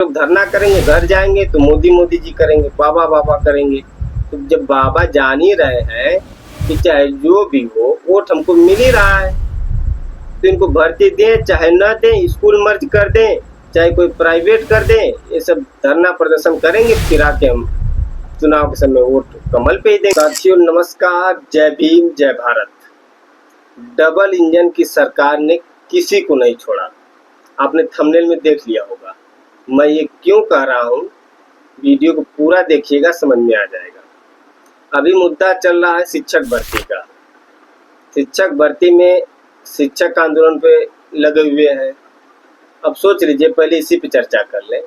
लोग धरना करेंगे, घर जाएंगे तो मोदी मोदी जी करेंगे, बाबा बाबा करेंगे। तो जब बाबा जान ही रहे हैं कि चाहे जो भी हो वोट हमको मिल ही रहा है, तो इनको भर्ती दें चाहे न दें, स्कूल मर्ज कर दें चाहे कोई प्राइवेट कर दें, ये सब धरना प्रदर्शन करेंगे, फिर आके हम चुनाव के समय वोट कमल पे ही देंगे। साथियों नमस्कार, जय भीम जय भारत। डबल इंजन की सरकार ने किसी को नहीं छोड़ा, आपने थंबनेल में देख लिया होगा। मैं ये क्यों कह रहा हूँ, वीडियो को पूरा देखिएगा, समझ में आ जाएगा। अभी मुद्दा चल रहा है शिक्षक भर्ती का। शिक्षक भर्ती में शिक्षक आंदोलन पे लगे हुए हैं। अब सोच लीजिए, पहले इसी पे चर्चा कर लें।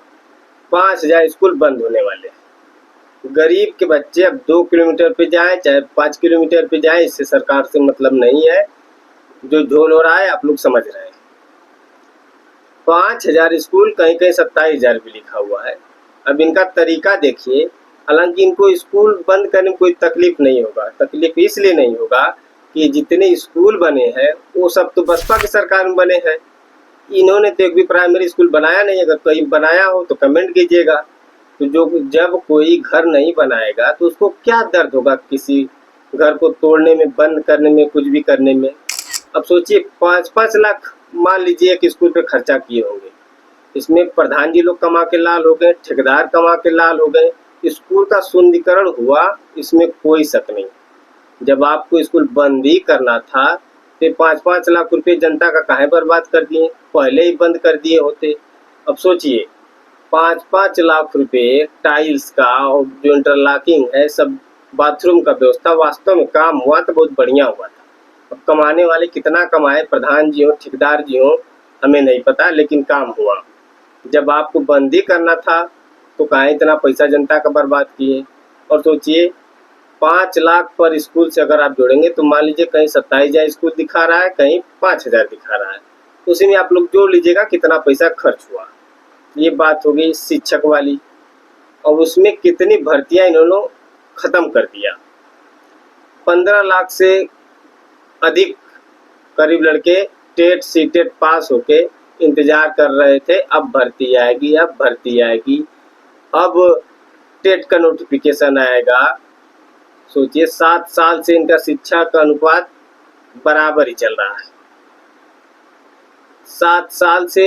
5000 स्कूल बंद होने वाले हैं। गरीब के बच्चे अब 2 किलोमीटर पे जाएं चाहे 5 किलोमीटर पे जाएं, इससे सरकार से मतलब नहीं है। जो झोल हो रहा है आप लोग समझ रहे हैं। 5000 स्कूल, कहीं कहीं 27,000 भी लिखा हुआ है। अब इनका तरीका देखिए। हालांकि इनको स्कूल बंद करने में कोई तकलीफ नहीं होगा। तकलीफ इसलिए नहीं होगा कि जितने स्कूल बने हैं वो सब तो बसपा की सरकार में बने हैं। इन्होंने तो एक भी प्राइमरी स्कूल बनाया नहीं। अगर कहीं बनाया हो तो कमेंट कीजिएगा। तो जब कोई घर नहीं बनाएगा तो उसको क्या दर्द होगा किसी घर को तोड़ने में, बंद करने में, कुछ भी करने में। अब सोचिए, 5-5 लाख मान लीजिए एक स्कूल पे खर्चा किए होंगे। इसमें प्रधान जी लोग कमा के लाल हो गए, ठेकेदार कमा के लाल हो गए। स्कूल का सुंदरीकरण हुआ, इसमें कोई शक नहीं। जब आपको स्कूल बंद ही करना था तो 5-5 लाख रुपए जनता का काहे बर्बाद कर दिए, पहले ही बंद कर दिए होते। अब सोचिए, 5-5 लाख रुपए टाइल्स का और जो इंटरलॉकिंग है, सब बाथरूम का व्यवस्था, वास्तव में काम हुआ तो बहुत बढ़िया हुआ था। अब कमाने वाले कितना कमाए, प्रधान जी हो ठेकेदार जी हो, हमें नहीं पता, लेकिन काम हुआ। जब आपको बंद ही करना था तो काहे इतना पैसा जनता का बर्बाद किए। और सोचिए, 5 लाख पर स्कूल से अगर आप जोड़ेंगे तो मान लीजिए कहीं 27,000 स्कूल दिखा रहा है, कहीं 5,000 दिखा रहा है। उसी में आप लोग जोड़ लीजिएगा कितना पैसा खर्च हुआ। ये बात हो गई शिक्षक वाली। और उसमें कितनी भर्तियां इन्होंने खत्म कर दिया। 15 लाख से अधिक करीब लड़के टेट सीटेट पास होके इंतजार कर रहे थे, अब भर्ती आएगी, अब भर्ती आएगी, अब टेट का नोटिफिकेशन आएगा। सोचिए, 7 साल से इनका शिक्षा का अनुपात बराबर ही चल रहा है। 7 साल से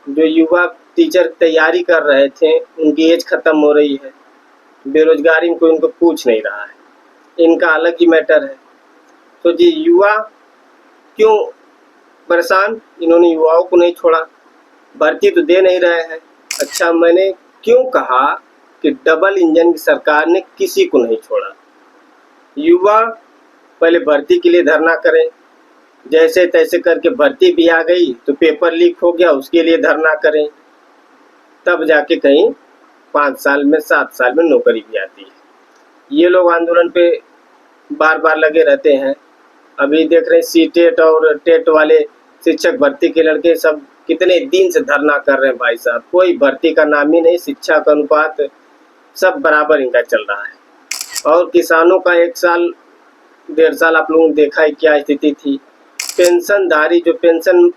जो युवा टीचर तैयारी कर रहे थे उनकी एज खत्म हो रही है। बेरोजगारी में कोई उनको पूछ नहीं रहा है, इनका अलग ही मैटर है। सोचिए, युवा क्यों परेशान, इन्होंने युवाओं को नहीं छोड़ा, भर्ती तो दे नहीं रहे हैं। अच्छा, मैंने क्यों कहा कि डबल इंजन की सरकार ने किसी को नहीं छोड़ा। युवा पहले भर्ती के लिए धरना करें, जैसे तैसे करके भर्ती भी आ गई तो पेपर लीक हो गया, उसके लिए धरना करें, तब जाके कहीं 5 साल में 7 साल में नौकरी भी आती है। ये लोग आंदोलन पे बार बार लगे रहते हैं। अभी देख रहे हैं सीटेट और टेट वाले शिक्षक भर्ती के लड़के सब कितने दिन से धरना कर रहे हैं। भाई साहब, कोई भर्ती का नाम ही नहीं, शिक्षा का अनुपात सब बराबर इनका चल रहा है। और किसानों का 1 साल 1.5 साल आप लोगों ने देखा है क्या स्थिति थी। पेंशनधारी जो पेंशन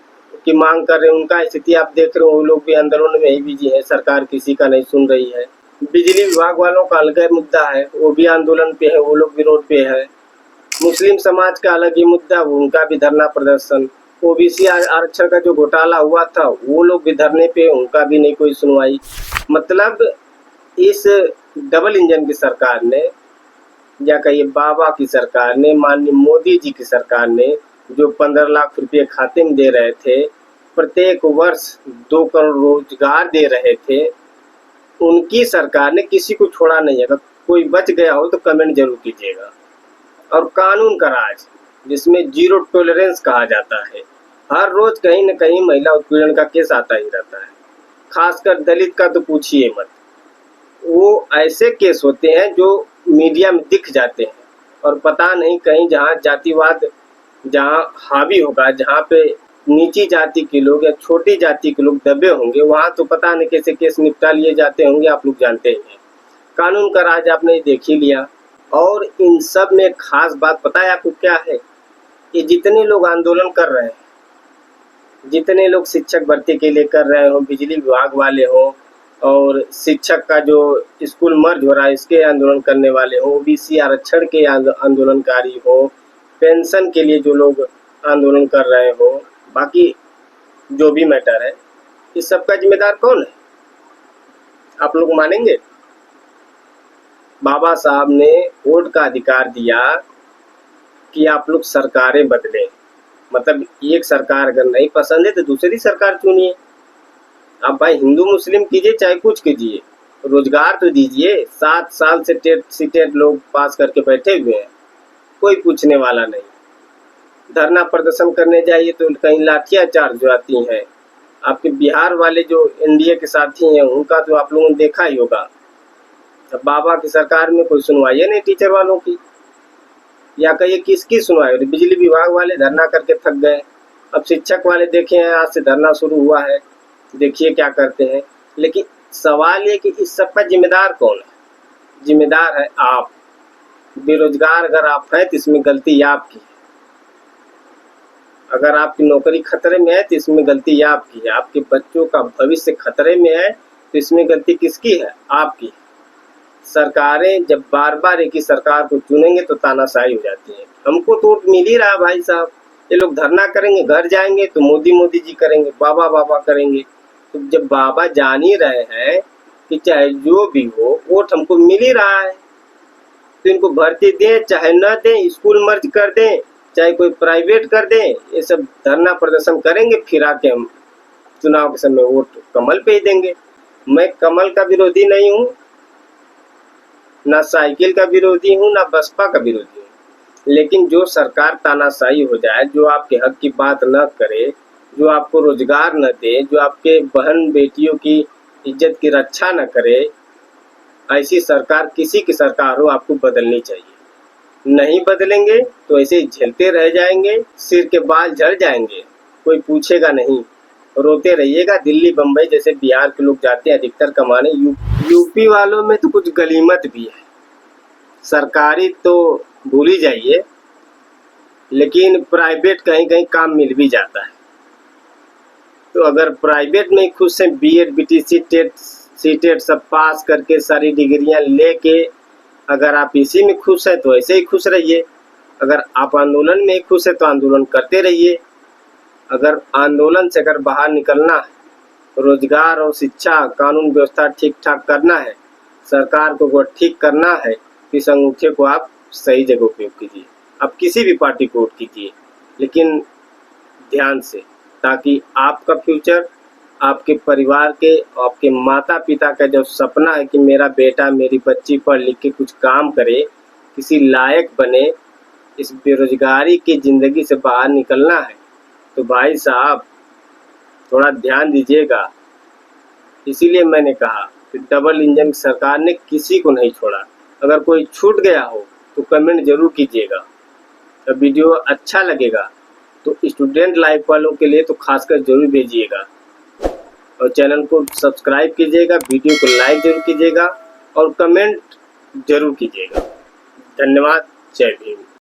की मांग कर रहे हैं उनका स्थिति आप देख रहे हो, वो लोग भी आंदोलन में ही बिजी है, सरकार किसी का नहीं सुन रही है। बिजली विभाग वालों का अलग मुद्दा है, वो भी आंदोलन पे है, वो लोग विरोध पे है। मुस्लिम समाज का अलग ही मुद्दा, उनका भी धरना प्रदर्शन। ओबीसी आरक्षण का जो घोटाला हुआ था वो लोग भी धरने पे, उनका भी नहीं कोई सुनवाई। मतलब इस डबल इंजन की सरकार ने, या कहिए बाबा की सरकार ने, माननीय मोदी जी की सरकार ने जो 15 लाख रुपए खाते में दे रहे थे, प्रत्येक वर्ष 2 करोड़ रोजगार दे रहे थे, उनकी सरकार ने किसी को छोड़ा नहीं है। अगर कोई बच गया हो तो कमेंट जरूर कीजिएगा। और कानून का राज, जिसमें जीरो टॉलरेंस कहा जाता है, हर रोज कहीं न कहीं महिला उत्पीड़न का केस आता ही रहता है। खासकर दलित का तो पूछिए मत। वो ऐसे केस होते हैं जो मीडिया में दिख जाते हैं, और पता नहीं कहीं जहाँ जातिवाद जहाँ हावी होगा, जहाँ पे नीची जाति के लोग या छोटी जाति के लोग दबे होंगे, वहाँ तो पता नहीं कैसे केस निपटा लिए जाते होंगे, आप लोग जानते हैं। कानून का राज आपने देख ही लिया। और इन सब में खास बात पता है आपको क्या है? ये जितने लोग आंदोलन कर रहे हैं, जितने लोग शिक्षक भर्ती के लिए कर रहे हो, बिजली विभाग वाले हो, और शिक्षक का जो स्कूल मर्ज हो रहा है इसके आंदोलन करने वाले हो, ओबीसी आरक्षण के आंदोलनकारी हो, पेंशन के लिए जो लोग आंदोलन कर रहे हो, बाकी जो भी मैटर है, इस सब का जिम्मेदार कौन है? आप लोग मानेंगे? बाबा साहब ने वोट का अधिकार दिया कि आप लोग सरकारें बदलें, मतलब एक सरकार अगर नहीं पसंद है तो दूसरी सरकार चुनिए। आप भाई हिंदू मुस्लिम कीजिए चाहे कुछ कीजिए, रोजगार तो दीजिए। 7 साल से टेट सीटेट लोग पास करके बैठे हुए हैं, कोई पूछने वाला नहीं। धरना प्रदर्शन करने जाइए तो कहीं लाठियां चार्ज आती हैं। आपके बिहार वाले जो एनडीए के साथी हैं उनका तो आप लोगों ने देखा ही होगा। अब बाबा की सरकार में कोई सुनवाई है नहीं टीचर वालों की, या कहिए किसकी सुनवाई? बिजली विभाग वाले धरना करके थक गए। अब शिक्षक वाले देखे हैं, आज से धरना शुरू हुआ है, देखिए क्या करते हैं। लेकिन सवाल ये कि इस सब का जिम्मेदार कौन है? जिम्मेदार है आप। बेरोजगार अगर आप हैं तो इसमें गलती आपकी है। अगर आपकी नौकरी खतरे में है तो इसमें गलती आपकी है। आपके बच्चों का भविष्य खतरे में है तो इसमें गलती किसकी है? आपकी। सरकारें जब बार बार एक ही सरकार को चुनेंगे तो तानाशाही हो जाती है। हमको तो वोट मिल ही रहा भाई साहब। ये लोग धरना करेंगे, घर जाएंगे तो मोदी मोदी जी करेंगे, बाबा बाबा करेंगे। तो जब बाबा जान ही रहे हैं कि चाहे जो भी हो वोट हमको मिल ही रहा है, तो इनको भर्ती दें चाहे न दें, स्कूल मर्ज कर दें चाहे कोई प्राइवेट कर दें, ये सब धरना प्रदर्शन करेंगे, फिर आके हम चुनाव के समय वोट कमल पे ही देंगे। मैं कमल का विरोधी नहीं हूँ, ना साइकिल का विरोधी हूँ, ना बसपा का विरोधी हूँ, लेकिन जो सरकार तानाशाही हो जाए, जो आपके हक की बात न करे, जो आपको रोजगार न दे, जो आपके बहन बेटियों की इज्जत की रक्षा न करे, ऐसी सरकार किसी की सरकार हो आपको बदलनी चाहिए। नहीं बदलेंगे तो ऐसे ही झेलते रह जाएंगे, सिर के बाल झड़ जाएंगे, कोई पूछेगा नहीं, रोते रहिएगा। दिल्ली बम्बई जैसे बिहार के लोग जाते हैं अधिकतर कमाने, यूपी वालों में तो कुछ गलीमत भी है। सरकारी तो भूल ही जाइए, लेकिन प्राइवेट कहीं कहीं काम मिल भी जाता है। तो अगर प्राइवेट में खुश हैं, बीएड बीटीसी टेट सीटेट सब पास करके सारी डिग्रियां लेके, अगर आप इसी में खुश हैं तो ऐसे ही खुश रहिए। अगर आप आंदोलन में खुश हैं तो आंदोलन करते रहिए। अगर आंदोलन से अगर बाहर निकलना है, रोजगार और शिक्षा कानून व्यवस्था ठीक ठाक करना है, सरकार को ठीक करना है, इस अंगूठे को आप सही जगह उपयोग कीजिए। आप किसी भी पार्टी को वोट कीजिए, लेकिन ध्यान से, ताकि आपका फ्यूचर, आपके परिवार के, आपके माता पिता का जो सपना है कि मेरा बेटा मेरी बच्ची पढ़ लिख के कुछ काम करे, किसी लायक बने, इस बेरोजगारी की ज़िंदगी से बाहर निकलना है, तो भाई साहब थोड़ा ध्यान दीजिएगा। इसीलिए मैंने कहा कि डबल इंजन सरकार ने किसी को नहीं छोड़ा। अगर कोई छूट गया हो तो कमेंट जरूर कीजिएगा। तो वीडियो अच्छा लगेगा तो स्टूडेंट लाइफ वालों के लिए तो खासकर जरूर भेजिएगा, और चैनल को सब्सक्राइब कीजिएगा, वीडियो को लाइक जरूर कीजिएगा और कमेंट जरूर कीजिएगा। धन्यवाद। जय भीम।